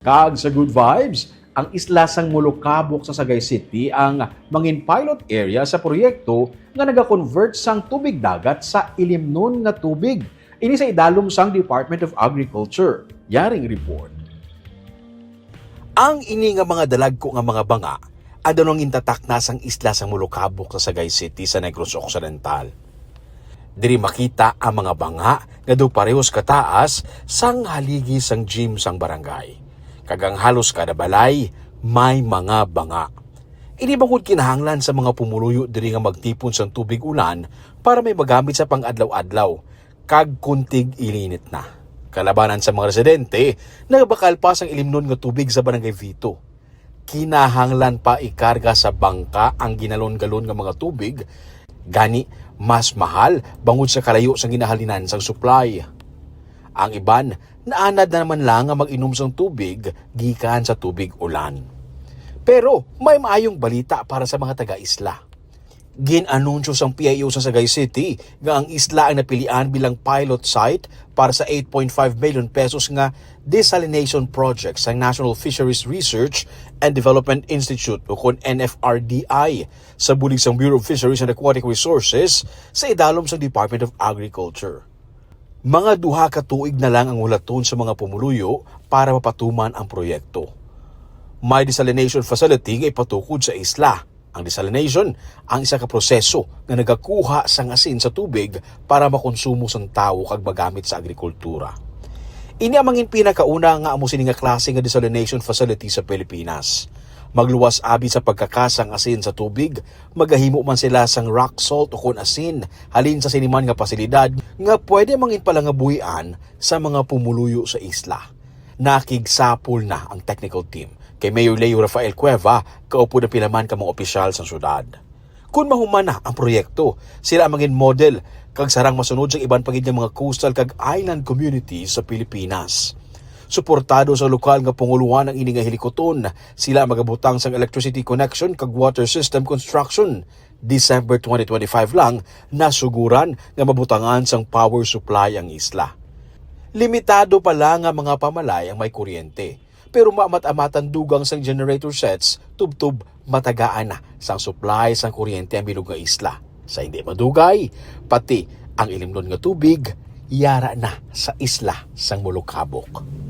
Kag sa Good Vibes, ang isla sang Molokabok sa Sagay City ang mangin pilot area sa proyekto nga naga-convert sang tubig dagat sa ilimnon nga tubig. Ini sa idalom sang Department of Agriculture. Yaring report. Ang ini nga mga dalagko nga mga banga, adunong intatak na sang isla sang Molokabok sa Sagay City sa Negros Occidental. Diri makita ang mga banga nga do parehos kataas sang haligi sang gym sang barangay. Kagang halos kada balay, may mga banga. Ini bangod kinahanglan sa mga pumuluyo diri nga magtipon sang tubig ulan para may magamit sa pang-adlaw-adlaw, kag kuntig ilinit na. Kalabanan sa mga residente, nagabakal pa sang ilimnon nga tubig sa Barangay Vito. Kinahanglan pa ikarga sa bangka ang ginalon-galon nga mga tubig, gani mas mahal bangod sa kalayo sang ginahalinan sang supply. Ang iban, naanad na naman lang nga mag-inom sang tubig gikan sa tubig ulan. Pero may maayong balita para sa mga taga-isla. Ginanunsyo sang PIO sa Sagay City nga ang isla ang napilian bilang pilot site para sa 8.5 million pesos nga desalination project sa National Fisheries Research and Development Institute o kon NFRDI sa bulig sang Bureau of Fisheries and Aquatic Resources sa idalom sa Department of Agriculture. Mga duha ka tuig na lang ang hulaton sa mga pumuluyo para mapatuman ang proyekto. May desalination facility nga ipatukod sa isla. Ang desalination ang isa ka proseso na nagakuha sang asin sa tubig para makonsumo sang tawo kag magamit sa agrikultura. Ini ang mangin pinakauna nga amo sini nga klase nga desalination facility sa Pilipinas. Magluwas abi sa pagkakasang asin sa tubig, magahimo man sila sang rock salt o kon asin halin sa siniman nga pasilidad nga pwede mangin pala nga buhian sa mga pumuluyo sa isla. Nakigsapol na ang technical team kay Mayor Leo Rafael Cueva, kaupo na pilaman ka mga opisyal sa syudad. Kung mahuman na ang proyekto, sila ang mangin model kag sarang masunod sa iban pagid nga mga coastal kag island communities sa Pilipinas. Suportado sa lokal nga panguluhan ang ini nga hilikoton, sila magabutang sang electricity connection kag water system construction. December 2025 lang nasuguran nga mabutangan sang power supply ang isla. Limitado pa lang ang mga pamalay ang may kuryente, pero maamat-amatan dugang sang generator sets tubtub matagaan na sang supply sang kuryente ang bilog nga isla. Sa hindi madugay, pati ang ilimnon nga tubig yara na sa isla sang Molokabok.